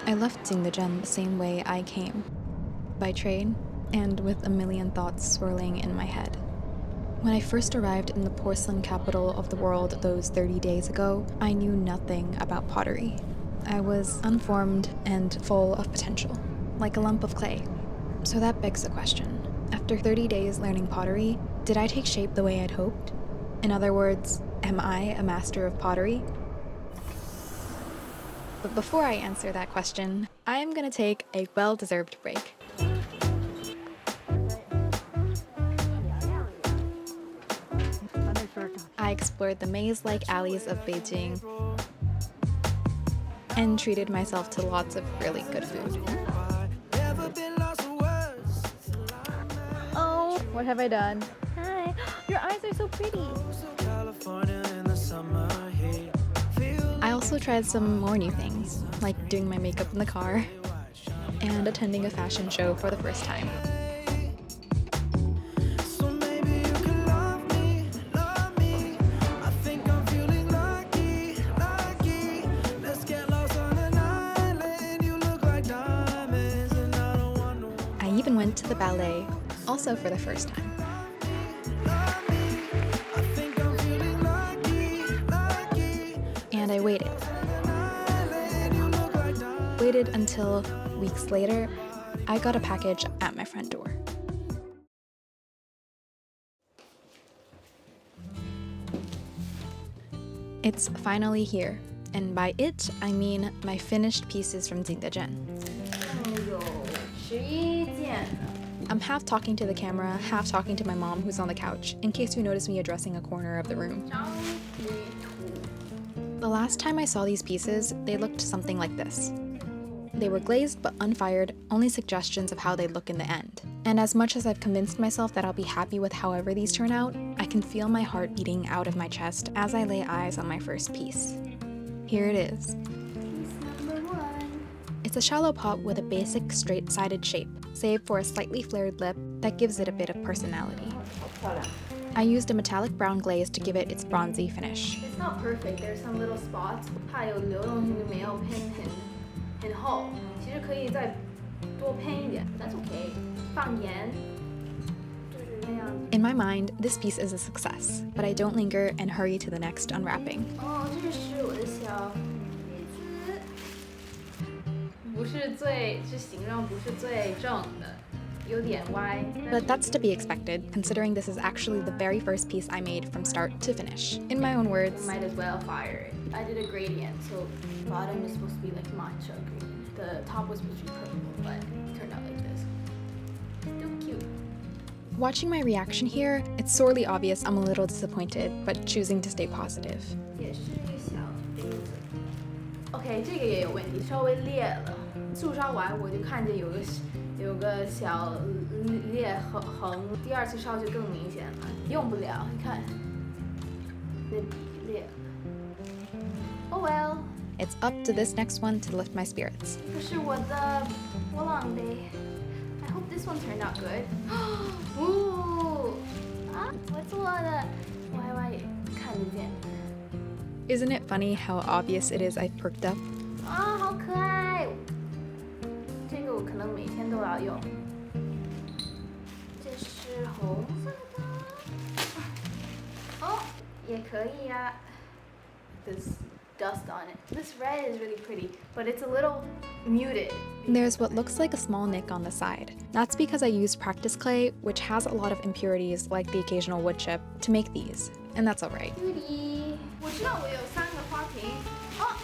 I left Jingdezhen the same way I came, by train, and with a million thoughts swirling in my head. When I first arrived in the porcelain capital of the world those 30 days ago, I knew nothing about pottery. I was unformed and full of potential, like a lump of clay. So that begs the question. After 30 days learning pottery, did I take shape the way I'd hoped? In other words, am I a master of pottery? But before I answer that question, I am going to take a well-deserved break. I explored the maze-like alleys of Beijing and treated myself to lots of really good food. Oh, what have I done? Hi, your eyes are so pretty. I also tried some more new things, like doing my makeup in the car and attending a fashion show for the first time. I even went to the ballet, also for the first time. And I waited. Waited until, weeks later, I got a package at my front door. It's finally here, and by it, I mean my finished pieces from Jingdezhen. I'm half talking to the camera, half talking to my mom who's on the couch, in case you notice me addressing a corner of the room. The last time I saw these pieces, they looked something like this. They were glazed but unfired, only suggestions of how they'd look in the end. And as much as I've convinced myself that I'll be happy with however these turn out, I can feel my heart beating out of my chest as I lay eyes on my first piece. Here it is. It's a shallow pot with a basic straight-sided shape, save for a slightly flared lip that gives it a bit of personality. I used a metallic brown glaze to give it its bronzy finish. It's not perfect. There's some little spots. 怕有流动性就没有喷很厚，其实可以再多喷一点。That's okay. 放盐，就是那样。In my mind, this piece is a success, but I don't linger and hurry to the next unwrapping. 哦，这是我的小杯子，不是最，这形状不是最正的。But that's to be expected, considering this is actually the very first piece I made from start to finish. In my own words, might as well fire it. I did a gradient, so the bottom is supposed to be like matcha green. The top was supposed to be purple, but it turned out like this. Still cute. Watching my reaction here, it's sorely obvious I'm a little disappointed, but choosing to stay positive. 也是一个小杯子。OK， 这个也有问题，稍微裂了。注烧完我就看见有个小裂痕，第二次烧就更明显了，用不了，你看，裂。Oh well. It's up to this next one to lift my spirits. 这是我的波浪杯。I hope this one turned out good. 哦，啊，我做的 ，YY 也看得见。Isn't it funny how obvious it is I've perked up? 啊，好可爱！这个我可能每天都要用。这是红色的，哦，也可以呀。This dust on it. This red is really pretty, but it's a little muted. There's what looks like a small nick on the side. That's because I used practice clay, which has a lot of impurities like the occasional wood chip, to make these, and that's alright. Beauty. 我知道我有3个花瓶，哦，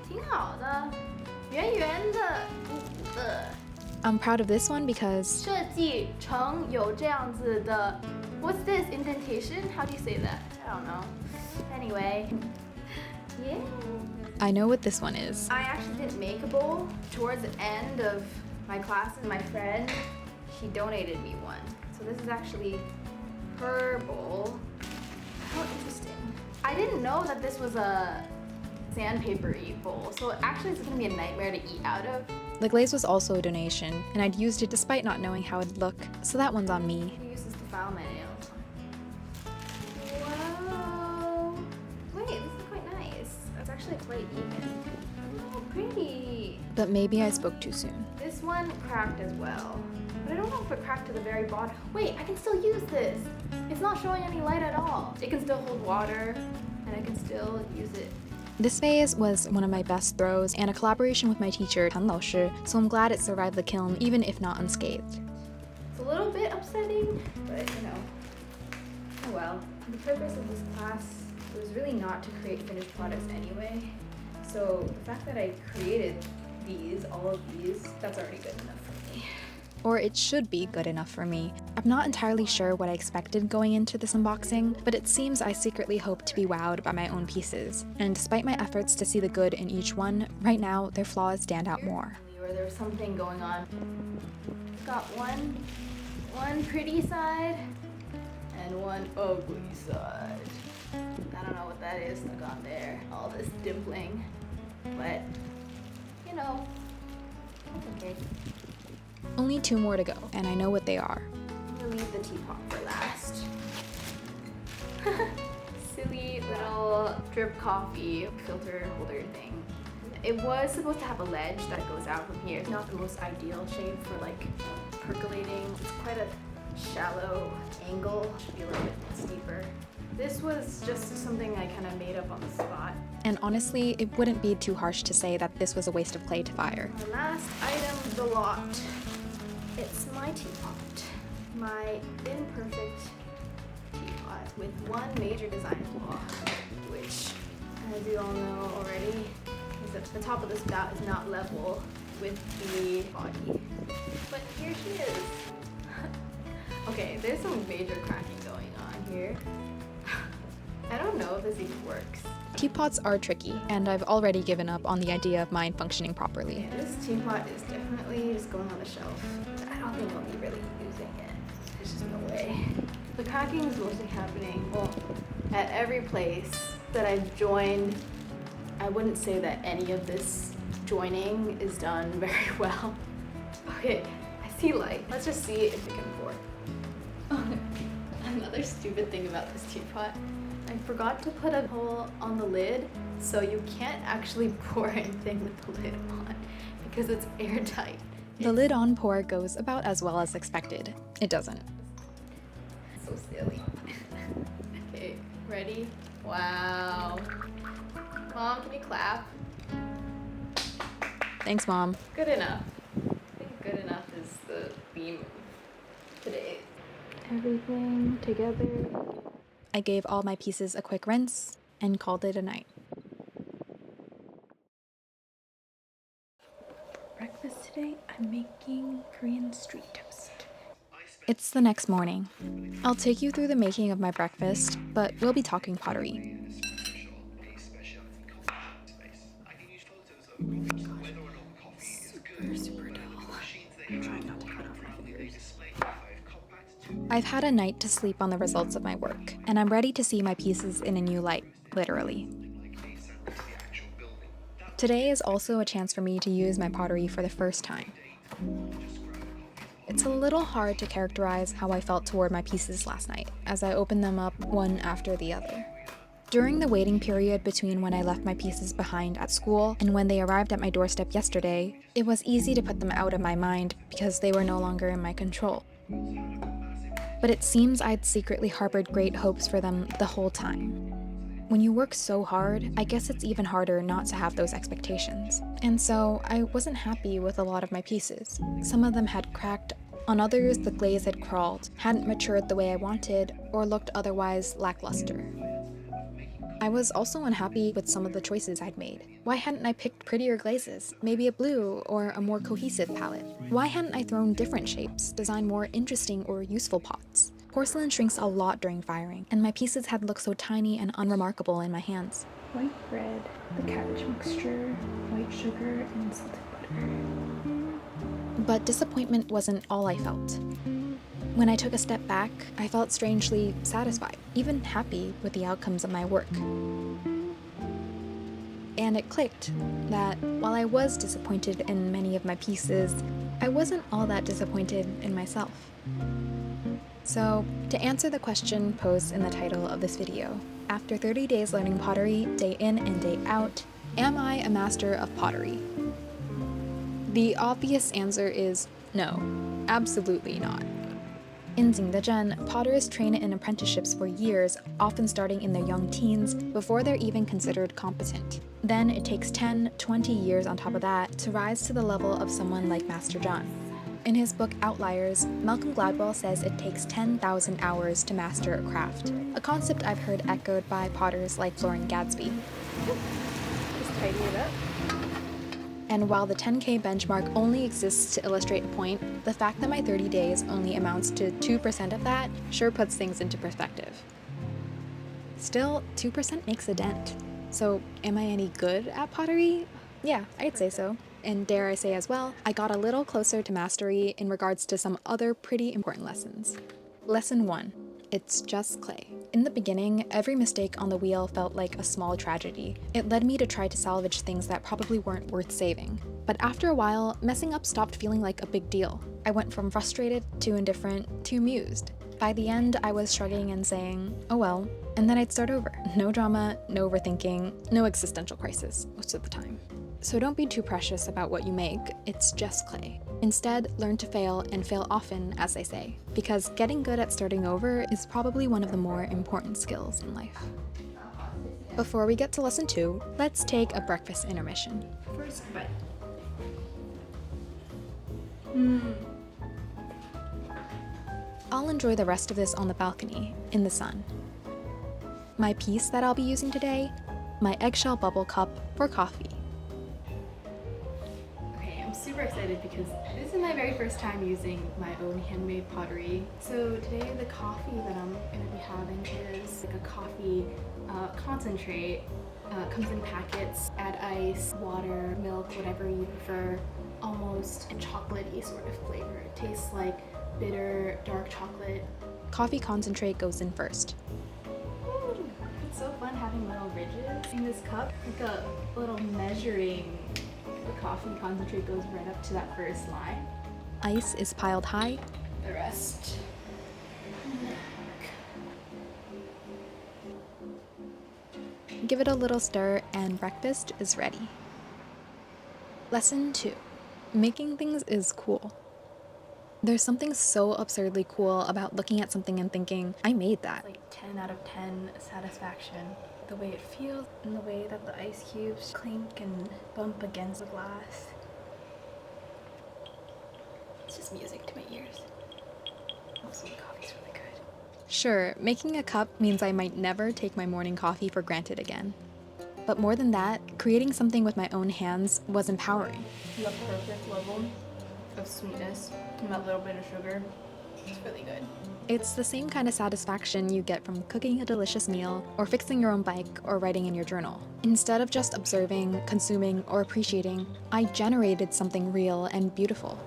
挺好的，圆圆的，鼓鼓的。I'm proud of this one because 设计成有这样子的 What's this? Indentation? How do you say that? I don't know. Anyway, yeah. I know what this one is. I actually didn't make a bowl. Towards the end of my class, and my friend, she donated me one. So this is actually her bowl. How interesting. I didn't know that this was a sandpaper-y bowl, so actually it's gonna be a nightmare to eat out of. The glaze was also a donation, and I'd used it despite not knowing how it'd look, so that one's on me. I use this to file my nails. Wow. Wait, this is quite nice. It's actually quite even. Oh, pretty. but maybe I spoke too soon. This one cracked as well. But I don't know if it cracked to the very bottom. Wait, I can still use this. It's not showing any light at all. It can still hold water, and I can still use it. This vase was one of my best throws and a collaboration with my teacher, Tan Lao Shi, so I'm glad it survived the kiln even if not unscathed. It's a little bit upsetting, but oh well. The purpose of this class was really not to create finished products anyway. So the fact that I created all of these, that's already good enough for me. Or it should be good enough for me. I'm not entirely sure what I expected going into this unboxing, but it seems I secretly hope to be wowed by my own pieces. And despite my efforts to see the good in each one, right now their flaws stand out more. Or there's something going on. It's got one pretty side and one ugly side. I don't know what that is stuck on there. All this dimpling, but it's okay. Only 2 more to go, and I know what they are. I'm gonna leave the teapot for last. Silly little drip coffee filter holder thing. It was supposed to have a ledge that goes out from here. It's not the most ideal shape for like percolating. It's quite a shallow angle. Should be a little bit steeper. This was just something I kind of made up on the spot. And honestly, it wouldn't be too harsh to say that this was a waste of clay to fire. The last item of the lot. It's my teapot. My imperfect teapot with one major design flaw, which, as you all know already, is that the top of the spout is not level with the body. But here she is. Okay, there's some major cracking going on here. I don't know if this even works. Teapots are tricky, and I've already given up on the idea of mine functioning properly. Yeah, this teapot is definitely just going on the shelf. I don't think I'll be really using it. There's just no way. The cracking is mostly happening, at every place that I've joined. I wouldn't say that any of this joining is done very well. Okay, I see light. Let's just see if it can pour. Another stupid thing about this teapot. I forgot to put a hole on the lid, so you can't actually pour anything with the lid on because it's airtight. The lid on pour goes about as well as expected. It doesn't. So silly. Okay, ready? Wow. Mom, can you clap? Thanks, Mom. Good enough. I think good enough is the theme of today. Everything together. I gave all my pieces a quick rinse and called it a night. Breakfast today, I'm making Korean street toast. It's the next morning. I'll take you through the making of my breakfast, but we'll be talking pottery. Super dull. I'm trying not to cut off my fingers. I've had a night to sleep on the results of my work, and I'm ready to see my pieces in a new light, literally. Today is also a chance for me to use my pottery for the first time. It's a little hard to characterize how I felt toward my pieces last night, as I opened them up one after the other. During the waiting period between when I left my pieces behind at school and when they arrived at my doorstep yesterday, it was easy to put them out of my mind because they were no longer in my control. But it seems I'd secretly harbored great hopes for them the whole time. When you work so hard, I guess it's even harder not to have those expectations. And so, I wasn't happy with a lot of my pieces. Some of them had cracked, on others the glaze had crawled, hadn't matured the way I wanted, or looked otherwise lackluster. I was also unhappy with some of the choices I'd made. Why hadn't I picked prettier glazes, maybe a blue or a more cohesive palette? Why hadn't I thrown different shapes, designed more interesting or useful pots? Porcelain shrinks a lot during firing, and my pieces had looked so tiny and unremarkable in my hands. White bread, the cabbage mixture, white sugar, and salted butter. But disappointment wasn't all I felt. When I took a step back, I felt strangely satisfied, even happy with the outcomes of my work. And it clicked that while I was disappointed in many of my pieces, I wasn't all that disappointed in myself. So, to answer the question posed in the title of this video, after 30 days learning pottery, day in and day out, am I a master of pottery? The obvious answer is no, absolutely not. In Jingdezhen, potters train in apprenticeships for years, often starting in their young teens, before they're even considered competent. Then it takes 10, 20 years on top of that to rise to the level of someone like Master John. In his book Outliers, Malcolm Gladwell says it takes 10,000 hours to master a craft, a concept I've heard echoed by potters like Florence Gadsby. Just tidy it up. And while the 10K benchmark only exists to illustrate a point, the fact that my 30 days only amounts to 2% of that sure puts things into perspective. Still, 2% makes a dent. So, am I any good at pottery? Yeah, I'd say so. And dare I say as well, I got a little closer to mastery in regards to some other pretty important lessons. Lesson 1. It's just clay. In the beginning, every mistake on the wheel felt like a small tragedy. It led me to try to salvage things that probably weren't worth saving. But after a while, messing up stopped feeling like a big deal. I went from frustrated to indifferent to amused. By the end, I was shrugging and saying, oh well, and then I'd start over. No drama, no overthinking, no existential crisis most of the time. So don't be too precious about what you make, it's just clay. Instead, learn to fail and fail often, as they say, because getting good at starting over is probably one of the more important skills in life. Before we get to lesson 2, let's take a breakfast intermission. First bite. I'll enjoy the rest of this on the balcony, in the sun. My piece that I'll be using today, my eggshell bubble cup for coffee. I'm super excited because this is my very first time using my own handmade pottery. So today the coffee that I'm going to be having is like a coffee concentrate. Comes in packets, add ice, water, milk, whatever you prefer. Almost a chocolatey sort of flavor. It tastes like bitter, dark chocolate. Coffee concentrate goes in first. It's so fun having little ridges in this cup. Like a little measuring. The coffee concentrate goes right up to that first line. Ice is piled high. The rest. Give it a little stir and breakfast is ready. Lesson 2. Making things is cool. There's something so absurdly cool about looking at something and thinking, I made that. Like 10 out of 10 satisfaction. The way it feels and the way that the ice cubes clink and bump against the glass. It's just music to my ears. Also, the coffee's really good. Sure, making a cup means I might never take my morning coffee for granted again. But more than that, creating something with my own hands was empowering. The perfect level of sweetness and that little bit of sugar. It's really good. It's the same kind of satisfaction you get from cooking a delicious meal, or fixing your own bike, or writing in your journal. Instead of just observing, consuming, or appreciating, I generated something real and beautiful.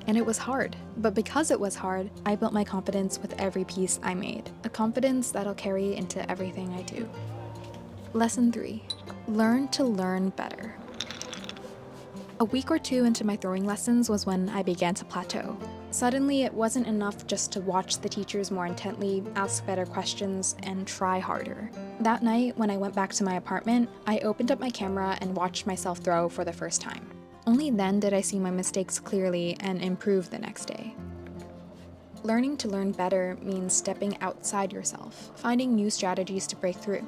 And it was hard, but because it was hard, I built my confidence with every piece I made, a confidence that'll carry into everything I do. Lesson 3. Learn to learn better. A week or two into my throwing lessons was when I began to plateau. Suddenly, it wasn't enough just to watch the teachers more intently, ask better questions, and try harder. That night, when I went back to my apartment, I opened up my camera and watched myself throw for the first time. Only then did I see my mistakes clearly and improve the next day. Learning to learn better means stepping outside yourself, finding new strategies to break through.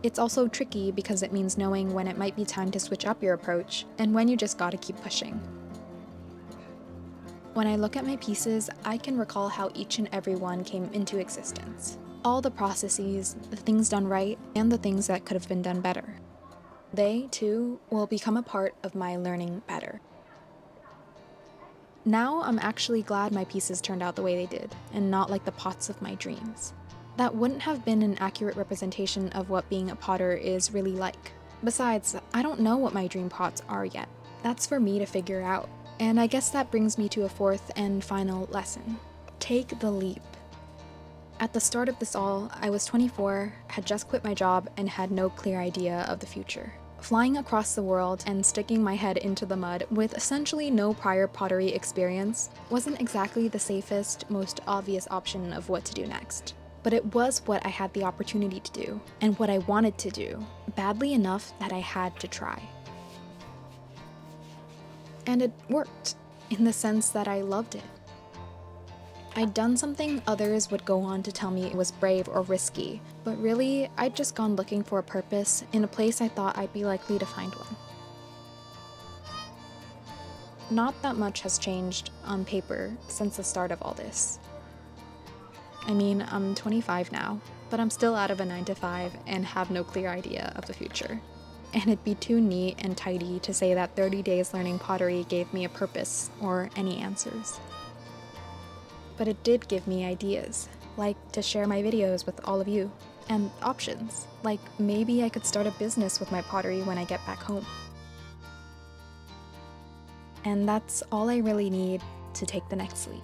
It's also tricky because it means knowing when it might be time to switch up your approach and when you just gotta keep pushing. When I look at my pieces, I can recall how each and every one came into existence. All the processes, the things done right, and the things that could have been done better. They, too, will become a part of my learning better. Now I'm actually glad my pieces turned out the way they did, and not like the pots of my dreams. That wouldn't have been an accurate representation of what being a potter is really like. Besides, I don't know what my dream pots are yet. That's for me to figure out. And I guess that brings me to a fourth and final lesson. Take the leap. At the start of this all, I was 24, had just quit my job, and had no clear idea of the future. Flying across the world and sticking my head into the mud with essentially no prior pottery experience wasn't exactly the safest, most obvious option of what to do next. But it was what I had the opportunity to do, and what I wanted to do, badly enough that I had to try. And it worked, in the sense that I loved it. I'd done something others would go on to tell me it was brave or risky, but really, I'd just gone looking for a purpose in a place I thought I'd be likely to find one. Not that much has changed on paper since the start of all this. I mean, I'm 25 now, but I'm still out of a 9-to-5 and have no clear idea of the future. And it'd be too neat and tidy to say that 30 days learning pottery gave me a purpose or any answers. But it did give me ideas, like to share my videos with all of you, and options, like maybe I could start a business with my pottery when I get back home. And that's all I really need to take the next leap.